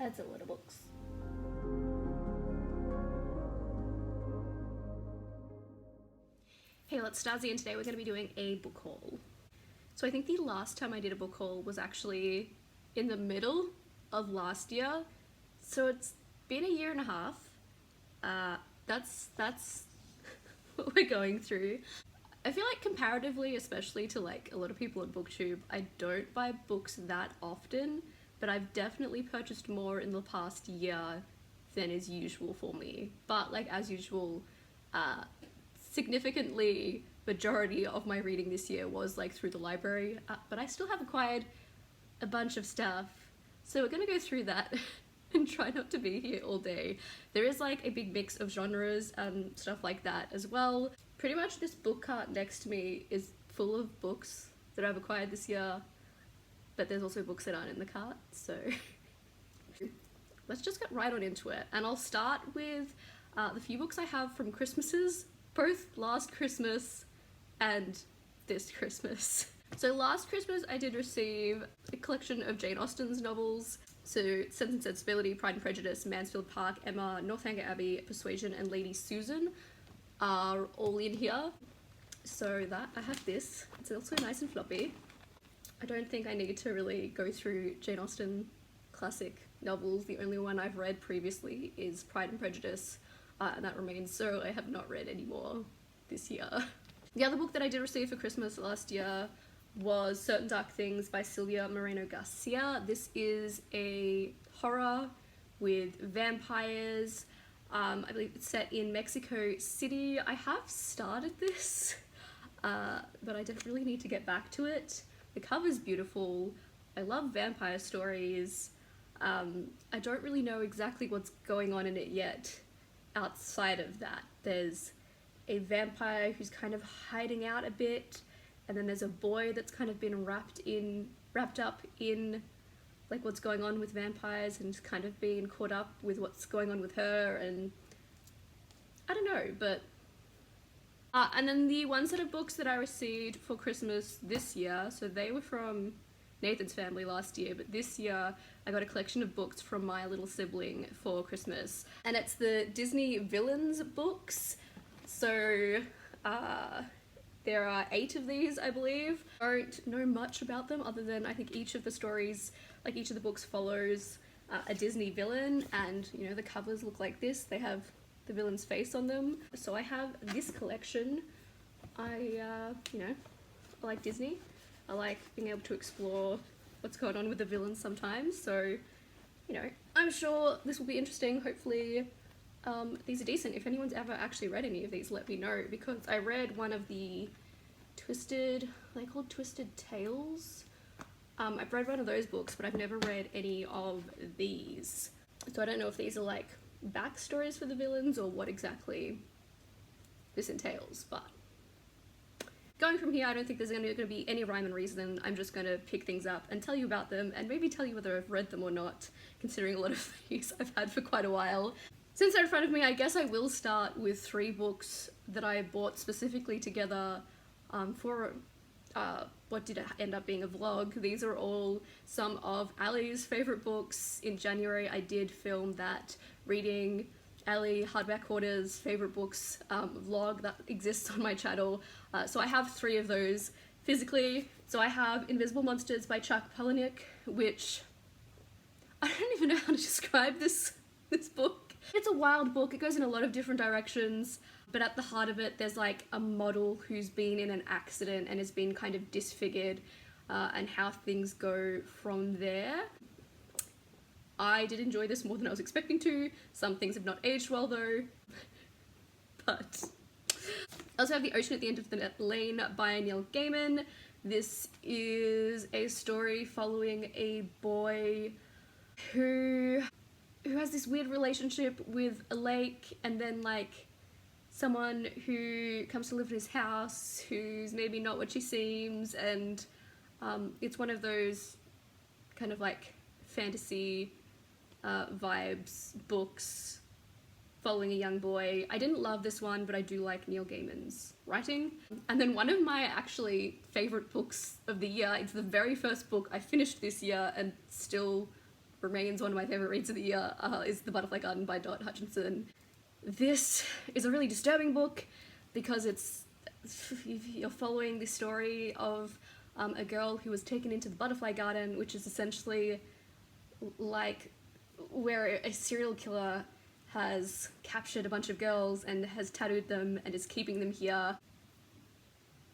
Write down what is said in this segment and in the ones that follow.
That's a lot of books. Hey, it's Starzy, and today we're going to be doing a book haul. So I think the last time I did a book haul was actually in the middle of last year. So it's been a year and a half. That's what we're going through. I feel like comparatively, especially to like a lot of people on BookTube, I don't buy books that often, but I've definitely purchased more in the past year than is usual for me. But like as usual, significantly majority of my reading this year was like through the library, but I still have acquired a bunch of stuff. So we're gonna go through that and try not to be here all day. There is like a big mix of genres and stuff like that as well. Pretty much this book cart next to me is full of books that I've acquired this year, but there's also books that aren't in the cart, so let's just get right on into it. And I'll start with the few books I have from Christmases, both last Christmas and this Christmas. So last Christmas I did receive a collection of Jane Austen's novels. So Sense and Sensibility, Pride and Prejudice, Mansfield Park, Emma, Northanger Abbey, Persuasion, and Lady Susan are all in here. So that, I have this. It's also nice and floppy. I don't think I need to really go through Jane Austen classic novels. The only one I've read previously is Pride and Prejudice, and that remains so. I have not read any more this year. The other book that I did receive for Christmas last year was Certain Dark Things by Silvia Moreno Garcia. This is a horror with vampires. I believe it's set in Mexico City. I have started this, but I don't really need to get back to it. The cover's beautiful. I love vampire stories. I don't really know exactly what's going on in it yet outside of that. There's a vampire who's kind of hiding out a bit, and then there's a boy that's kind of been wrapped up in like what's going on with vampires and kind of being caught up with what's going on with her, and I don't know, but and then the one set of books that I received for Christmas this year, so they were from Nathan's family last year, but this year I got a collection of books from my little sibling for Christmas, and it's the Disney Villains books. So there are 8 of these, I believe. I don't know much about them other than I think each of the stories, like each of the books follows a Disney villain, and you know the covers look like this. They have the villain's face on them. So I have this collection. I like Disney. I like being able to explore what's going on with the villains sometimes. So, you know, I'm sure this will be interesting. Hopefully these are decent. If anyone's ever actually read any of these, let me know, because I read one of the Twisted, are they called Twisted Tales? I've read one of those books, but I've never read any of these. So I don't know if these are like backstories for the villains or what exactly this entails, but going from here, I don't think there's going to be any rhyme and reason. I'm just going to pick things up and tell you about them, and maybe tell you whether I've read them or not, considering a lot of these I've had for quite a while. Since they're in front of me, I guess I will start with 3 books that I bought specifically together for what did end up being a vlog. These are all some of Ali's favourite books. In January I did film that reading Ali Hardback Hoarder's favourite books vlog that exists on my channel. So I have 3 of those physically. So I have Invisible Monsters by Chuck Palahniuk, which I don't even know how to describe this book. It's a wild book. It goes in a lot of different directions, but at the heart of it there's like a model who's been in an accident and has been kind of disfigured, and how things go from there. I did enjoy this more than I was expecting to. Some things have not aged well though, but I also have The Ocean at the End of the Lane by Neil Gaiman. This is a story following a boy who has this weird relationship with a lake, and then like someone who comes to live in his house who's maybe not what she seems, and it's one of those kind of like fantasy vibes books following a young boy. I didn't love this one, but I do like Neil Gaiman's writing. And then one of my actually favourite books of the year, it's the very first book I finished this year and still remains one of my favourite reads of the year, is The Butterfly Garden by Dot Hutchinson. This is a really disturbing book because you're following the story of a girl who was taken into the butterfly garden, which is essentially like where a serial killer has captured a bunch of girls and has tattooed them and is keeping them here.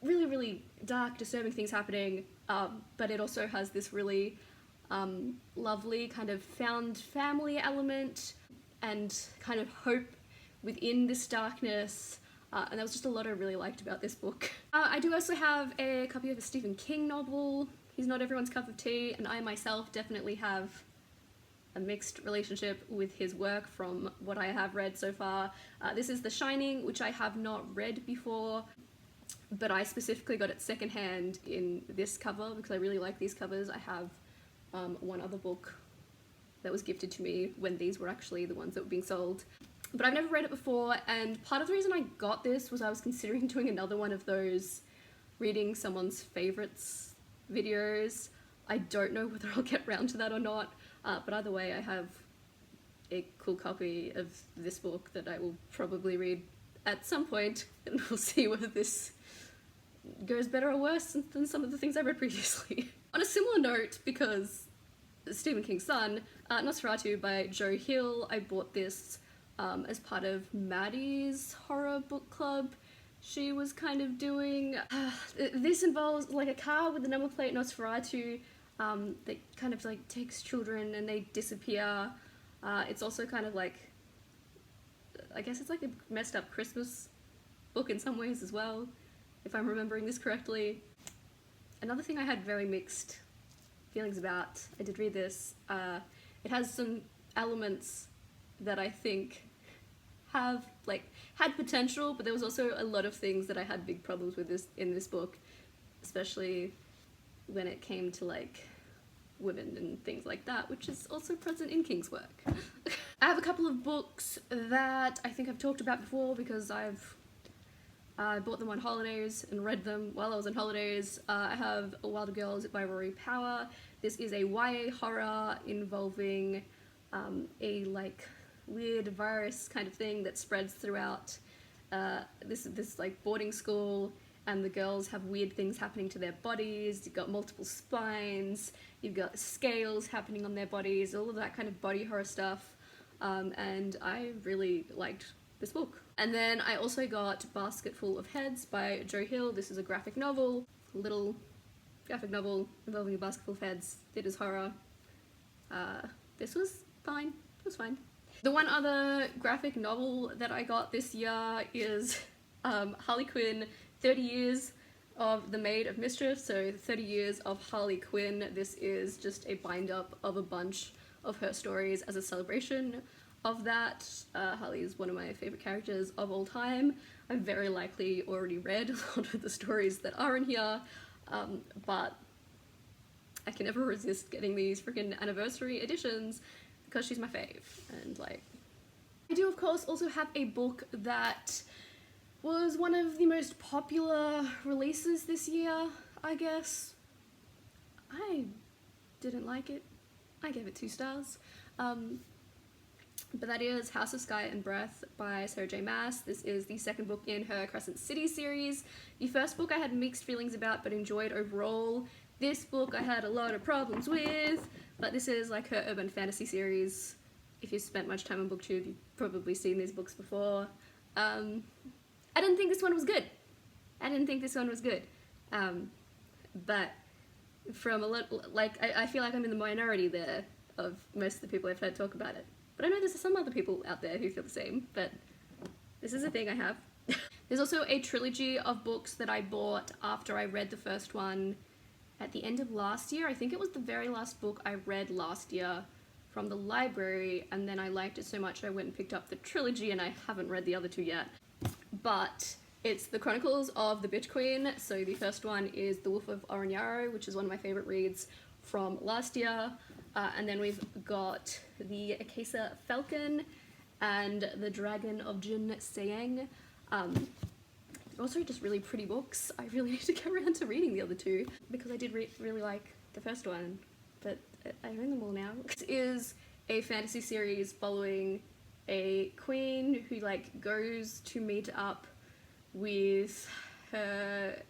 Really, really dark, disturbing things happening, but it also has this really lovely kind of found family element and kind of hope within this darkness. And there was just a lot I really liked about this book. I do also have a copy of a Stephen King novel. He's not everyone's cup of tea, and I myself definitely have a mixed relationship with his work from what I have read so far. This is The Shining, which I have not read before, but I specifically got it secondhand in this cover because I really like these covers. I have one other book that was gifted to me when these were actually the ones that were being sold. But I've never read it before, and part of the reason I got this was I was considering doing another one of those reading someone's favorites videos. I don't know whether I'll get round to that or not, but either way I have a cool copy of this book that I will probably read at some point, and we'll see whether this goes better or worse than some of the things I read previously. On a similar note, because Stephen King's son, Nosferatu by Joe Hill, I bought this as part of Madi's horror book club she was kind of doing. This involves like a car with the number plate Nosferatu that kind of like takes children and they disappear. It's also kind of like, I guess it's like a messed up Christmas book in some ways as well, if I'm remembering this correctly. Another thing I had very mixed feelings about, I did read this, it has some elements that I think had potential, but there was also a lot of things that I had big problems with in this book, especially when it came to like women and things like that, which is also present in King's work. I have a couple of books that I think I've talked about before because I bought them on holidays and read them while I was on holidays. I have Wilder Girls by Rory Power. This is a YA horror involving a like weird virus kind of thing that spreads throughout this like boarding school, and the girls have weird things happening to their bodies. You've got multiple spines, you've got scales happening on their bodies, all of that kind of body horror stuff, and I really liked this book. And then I also got Basketful of Heads by Joe Hill. This is a graphic novel, a little graphic novel involving a basketful of heads. It is horror. This was fine. It was fine. The one other graphic novel that I got this year is Harley Quinn, 30 Years of the Maid of Mischief, so 30 Years of Harley Quinn. This is just a bind-up of a bunch of her stories as a celebration of that. Harley is one of my favourite characters of all time. I've very likely already read a lot of the stories that are in here, but I can never resist getting these freaking anniversary editions because she's my fave. And like, I do of course also have a book that was one of the most popular releases this year, I guess. I didn't like it. I gave it 2 stars. But that is House of Sky and Breath by Sarah J. Maas. This is the second book in her Crescent City series. The first book I had mixed feelings about but enjoyed overall. This book I had a lot of problems with, but this is like her urban fantasy series. If you've spent much time on BookTube, you've probably seen these books before. I didn't think this one was good. But from a lot, like, I feel like I'm in the minority there of most of the people I've heard talk about it. But I know there's some other people out there who feel the same, but this is a thing I have. There's also a trilogy of books that I bought after I read the first one at the end of last year. I think it was the very last book I read last year from the library, and then I liked it so much I went and picked up the trilogy, and I haven't read the other 2 yet. But it's The Chronicles of the Bitch Queen. So the first one is The Wolf of Orenyaro, which is one of my favourite reads from last year. And then we've got The Akasa Falcon and The Dragon of Jin Seang. Also just really pretty books. I really need to get around to reading the other 2 because I did really like the first one, but I own them all now. This is a fantasy series following a queen who like goes to meet up with her,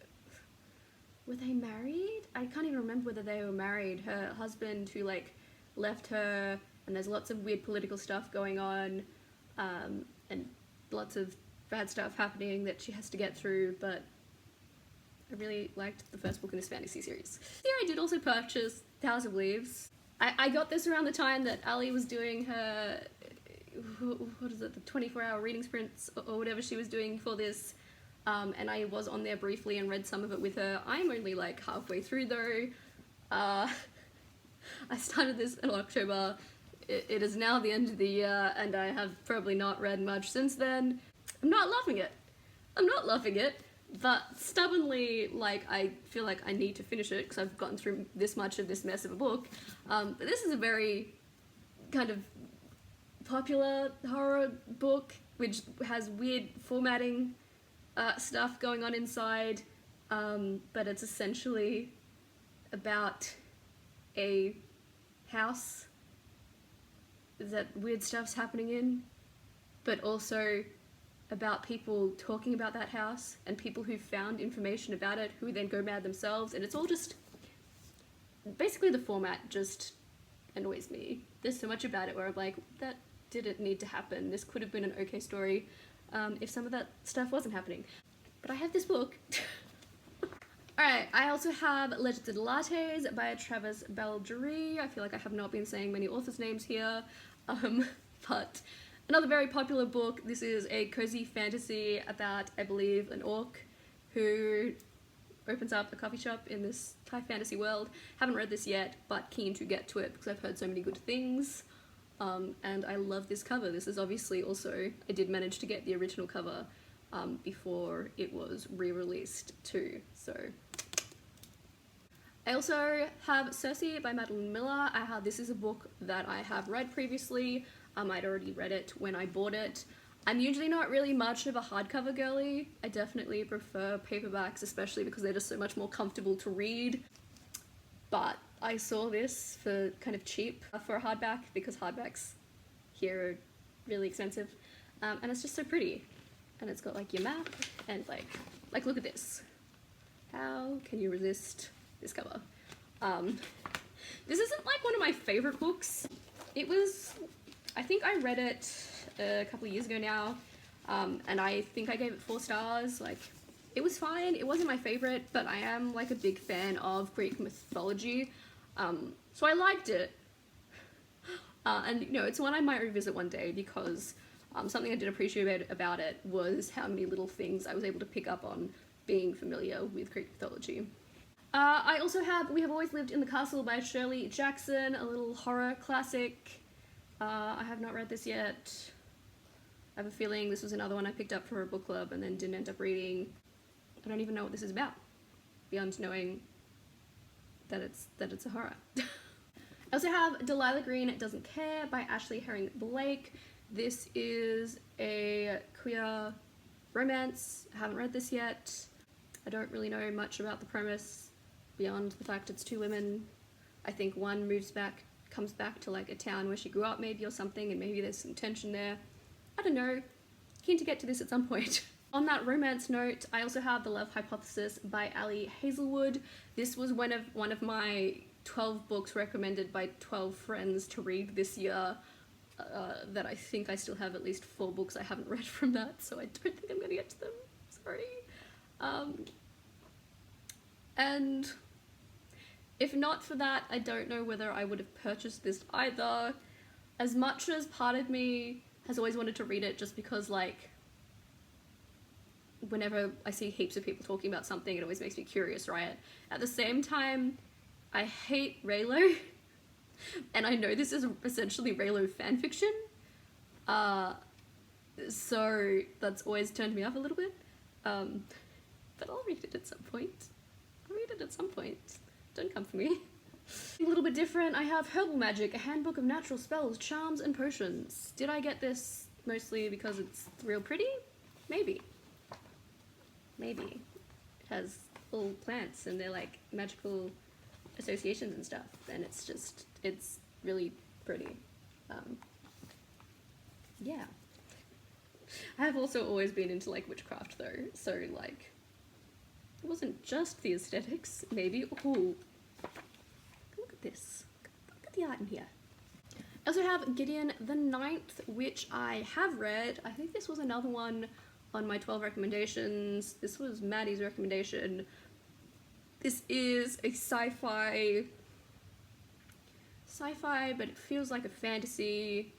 were they married? I can't even remember whether they were married. Her husband who like left her, and there's lots of weird political stuff going on, and lots of bad stuff happening that she has to get through, but I really liked the first book in this fantasy series. Here I did also purchase House of Leaves. I got this around the time that Ali was doing her, what is it, the 24-hour reading sprints or whatever she was doing for this, and I was on there briefly and read some of it with her. I'm only like halfway through though. I started this in October. It is now the end of the year and I have probably not read much since then. I'm not loving it. I'm not loving it, but stubbornly, like, I feel like I need to finish it because I've gotten through this much of this mess of a book. But this is a very kind of popular horror book which has weird formatting stuff going on inside, but it's essentially about a house that weird stuff's happening in, but also about people talking about that house and people who found information about it who then go mad themselves, and it's all just, basically the format just annoys me. There's so much about it where I'm like, that didn't need to happen. This could have been an okay story if some of that stuff wasn't happening. But I have this book. Alright, I also have Legends of the Lattes by Travis Baldry. I feel like I have not been saying many authors' names here, but another very popular book. This is a cozy fantasy about, I believe, an orc who opens up a coffee shop in this high fantasy world. Haven't read this yet, but keen to get to it because I've heard so many good things. And I love this cover. This is obviously also, I did manage to get the original cover before it was re-released too, so. I also have Circe by Madeline Miller. This is a book that I have read previously. I'd already read it when I bought it. I'm usually not really much of a hardcover girly. I definitely prefer paperbacks, especially because they're just so much more comfortable to read. But I saw this for kind of cheap for a hardback because hardbacks here are really expensive. And it's just so pretty. And it's got like your map and like look at this. How can you resist this cover? This isn't like one of my favorite books. It was, I think I read it a couple of years ago now, and I think I gave it 4 stars. Like, it was fine. It wasn't my favorite, but I am like a big fan of Greek mythology, so I liked it. And you know, it's one I might revisit one day because something I did appreciate about it was how many little things I was able to pick up on being familiar with Greek mythology. I also have We Have Always Lived in the Castle by Shirley Jackson, a little horror classic. I have not read this yet. I have a feeling this was another one I picked up for a book club and then didn't end up reading. I don't even know what this is about, beyond knowing that it's a horror. I also have Delilah Green Doesn't Care by Ashley Herring Blake. This is a queer romance. I haven't read this yet. I don't really know much about the premise beyond the fact it's 2 women. I think one comes back to like a town where she grew up maybe or something, and maybe there's some tension there. I don't know. Keen to get to this at some point. On that romance note, I also have The Love Hypothesis by Ali Hazelwood. This was one of my 12 books recommended by 12 friends to read this year. That I think I still have at least 4 books I haven't read from that, so I don't think I'm gonna get to them. Sorry. And if not for that, I don't know whether I would have purchased this either. As much as part of me has always wanted to read it just because, like, whenever I see heaps of people talking about something, it always makes me curious, right? At the same time, I hate Raylo. And I know this is essentially Raylo fanfiction, so that's always turned me off a little bit, but I'll read it at some point. Don't come for me. A little bit different, I have Herbal Magic, a handbook of natural spells, charms, and potions. Did I get this mostly because it's real pretty? Maybe. It has all plants and they're like magical associations and stuff, and it's It's really pretty. Yeah. I have also always been into like witchcraft though, so like it wasn't just the aesthetics, maybe. Ooh, look at this. Look at the art in here. I also have Gideon the Ninth, which I have read. I think this was another one on my 12 recommendations. This was Maddie's recommendation. This is a sci-fi, but it feels like a fantasy.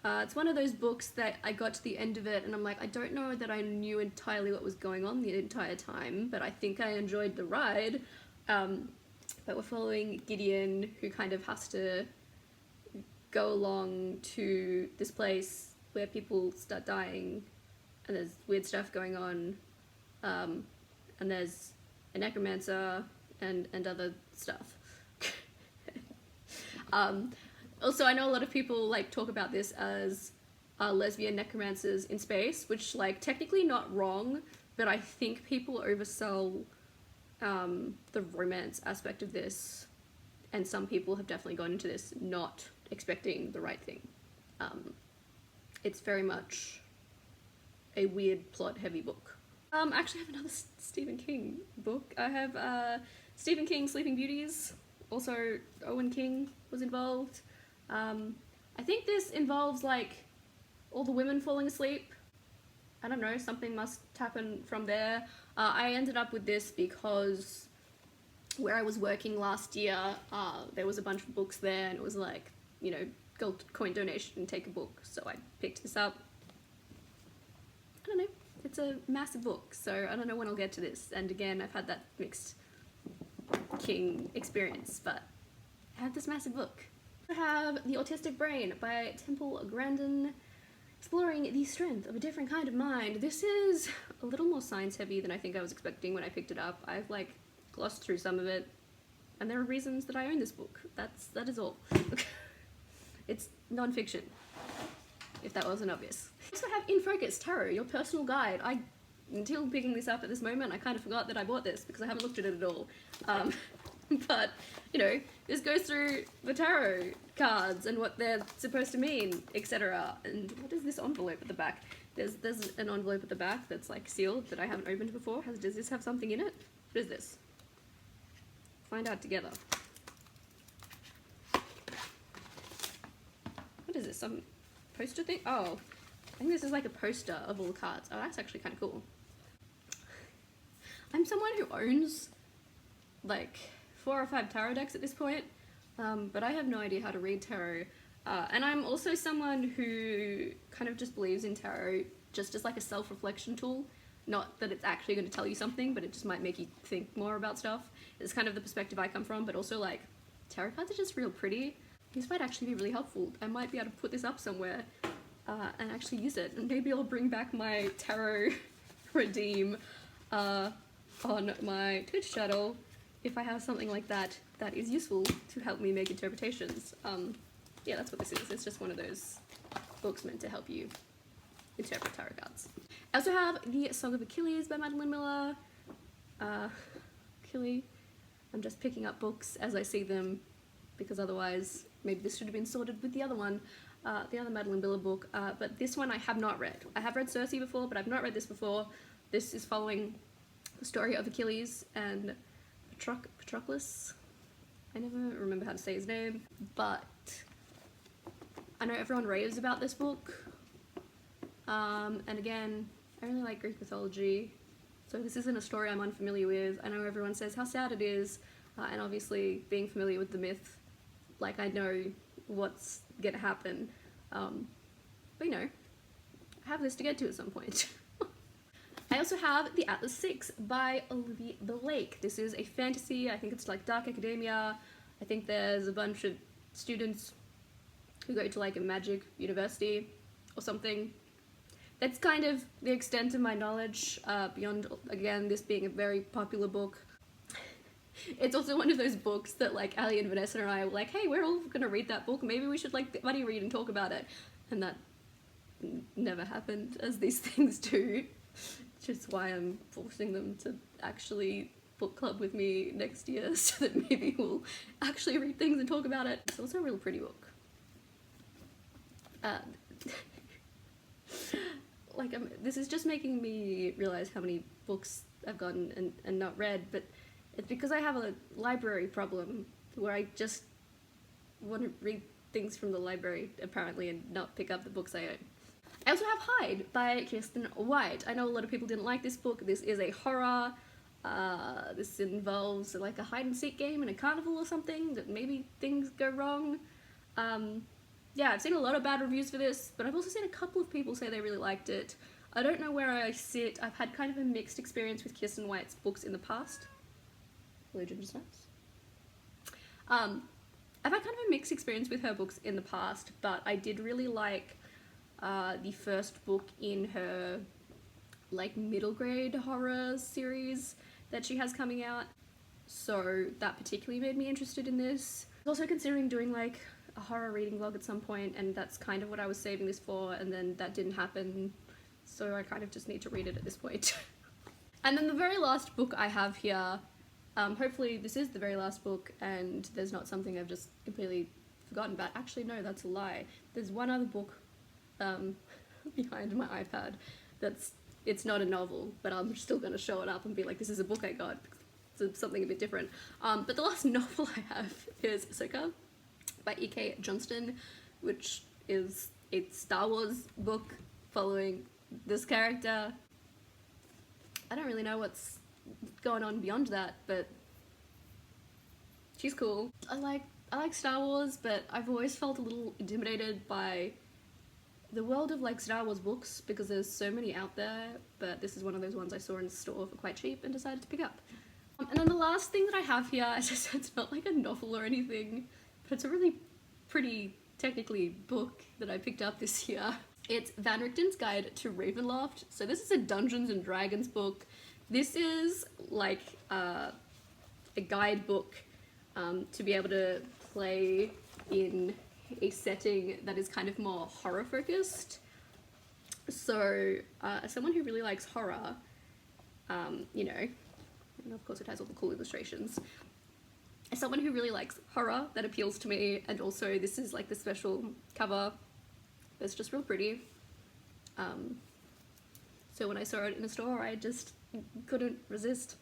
It's one of those books that I got to the end of it and I'm like, I don't know that I knew entirely what was going on the entire time, but I think I enjoyed the ride. But we're following Gideon, who kind of has to go along to this place where people start dying and there's weird stuff going on, and there's a necromancer and other stuff. Also, I know a lot of people like talk about this as lesbian necromancers in space, which like technically not wrong, but I think people oversell the romance aspect of this, and some people have definitely gone into this not expecting the right thing. It's very much a weird plot heavy book. I actually have another Stephen King book. I have Stephen King's Sleeping Beauties. Also Owen King was involved. I think this involves like all the women falling asleep. I don't know, something must happen from there. I ended up with this because where I was working last year, there was a bunch of books there and it was like, you know, gold coin donation and take a book. So I picked this up. I don't know, it's a massive book, so I don't know when I'll get to this. And again, I've had that mixed King experience, but I have this massive book. I have The Autistic Brain by Temple Grandin, exploring the strength of a different kind of mind. This is a little more science heavy than I think I was expecting when I picked it up. I've like glossed through some of it, and there are reasons that I own this book. That is all. It's non-fiction, if that wasn't obvious. I also have In Focus Tarot, your personal guide. Until picking this up at this moment, I kind of forgot that I bought this because I haven't looked at it at all. But, you know, this goes through the tarot cards and what they're supposed to mean, etc. And what is this envelope at the back? There's an envelope at the back that's like sealed that I haven't opened before. Does this have something in it? What is this? Find out together. What is this? Some poster thing? Oh, I think this is like a poster of all the cards. Oh, that's actually kind of cool. I'm someone who owns like 4 or 5 tarot decks at this point, but I have no idea how to read tarot. And I'm also someone who kind of just believes in tarot just as like a self-reflection tool. Not that it's actually going to tell you something, but it just might make you think more about stuff. It's kind of the perspective I come from, but also like tarot cards are just real pretty. This might actually be really helpful. I might be able to put this up somewhere and actually use it. And maybe I'll bring back my tarot redeem on my Twitch channel if I have something like that that is useful to help me make interpretations. Yeah, that's what this is. It's just one of those books meant to help you interpret tarot cards. I also have The Song of Achilles by Madeline Miller. Achilles. I'm just picking up books as I see them because otherwise maybe this should have been sorted with the other one, the other Madeline Miller book. But this one I have not read. I have read Circe before, but I've not read this before. This is following the story of Achilles and Patroclus. I never remember how to say his name, but I know everyone raves about this book. And again, I really like Greek mythology, so this isn't a story I'm unfamiliar with. I know everyone says how sad it is, and obviously being familiar with the myth, like I know what's gonna happen. But you know, I have this to get to at some point. I also have The Atlas 6 by Olivia Blake. This is a fantasy. I think it's like dark academia. I think there's a bunch of students who go to like a magic university or something. That's kind of the extent of my knowledge, beyond, again, this being a very popular book. It's also one of those books that like Ali and Vanessa and I were like, hey, we're all gonna read that book, maybe we should like buddy read and talk about it. And that never happened, as these things do. Which is why I'm forcing them to actually book club with me next year so that maybe we'll actually read things and talk about it. It's also a real pretty book. This is just making me realize how many books I've gotten and not read, but it's because I have a library problem where I just want to read things from the library, apparently, and not pick up the books I own. I also have Hide by Kirsten White. I know a lot of people didn't like this book. This is a horror. This involves like a hide and seek game in a carnival or something, that maybe things go wrong. Yeah, I've seen a lot of bad reviews for this, but I've also seen a couple of people say they really liked it. I don't know where I sit. I've had kind of a mixed experience with Kirsten White's books in the past. Legend of Snaps. I've had kind of a mixed experience with her books in the past, but I did really like the first book in her like middle grade horror series that she has coming out. So that particularly made me interested in this. I was also considering doing like a horror reading vlog at some point, and that's kind of what I was saving this for, and then that didn't happen, so I kind of just need to read it at this point. And then the very last book I have here, hopefully this is the very last book and there's not something I've just completely forgotten about. Actually no, that's a lie. There's one other book behind my iPad it's not a novel, but I'm still going to show it up and be like, this is a book I got, it's something a bit different. But the last novel I have is Ahsoka by E.K. Johnston, which is a Star Wars book following this character. I don't really know what's going on beyond that, but she's cool. I like Star Wars, but I've always felt a little intimidated by the world of like Star Wars books because there's so many out there, but this is one of those ones I saw in the store for quite cheap and decided to pick up. And then the last thing that I have here, as I said, it's not like a novel or anything, but it's a really pretty, technically, book that I picked up this year. It's Van Richten's Guide to Ravenloft. So this is a Dungeons and Dragons book. This is like a guidebook to be able to play in a setting that is kind of more horror focused. So as someone who really likes horror, you know, and of course it has all the cool illustrations. As someone who really likes horror, that appeals to me, and also this is like the special cover that's just real pretty. So when I saw it in a store, I just couldn't resist.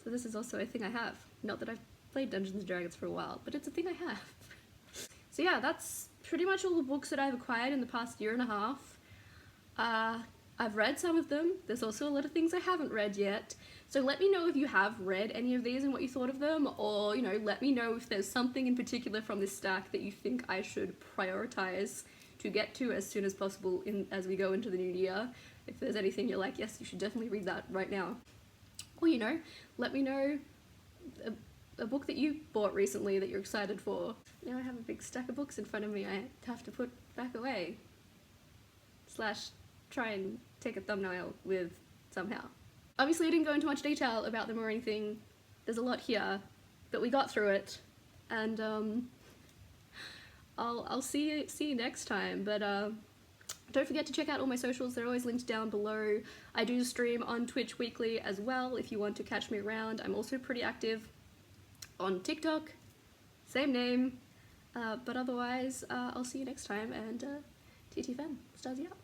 So this is also a thing I have. Not that I've played Dungeons and Dragons for a while, but it's a thing I have. So yeah, that's pretty much all the books that I've acquired in the past year and a half. I've read some of them. There's also a lot of things I haven't read yet. So let me know if you have read any of these and what you thought of them, or, you know, let me know if there's something in particular from this stack that you think I should prioritize to get to as soon as possible as we go into the new year. If there's anything you're like, yes, you should definitely read that right now. Or, you know, let me know a book that you bought recently that you're excited for. Now I have a big stack of books in front of me I have to put back away. / try and take a thumbnail with somehow. Obviously I didn't go into much detail about them or anything. There's a lot here, but we got through it. And I'll see you next time, but don't forget to check out all my socials. They're always linked down below. I do stream on Twitch weekly as well if you want to catch me around. I'm also pretty active on TikTok, same name, but otherwise I'll see you next time, and TT Fan, Starzy out.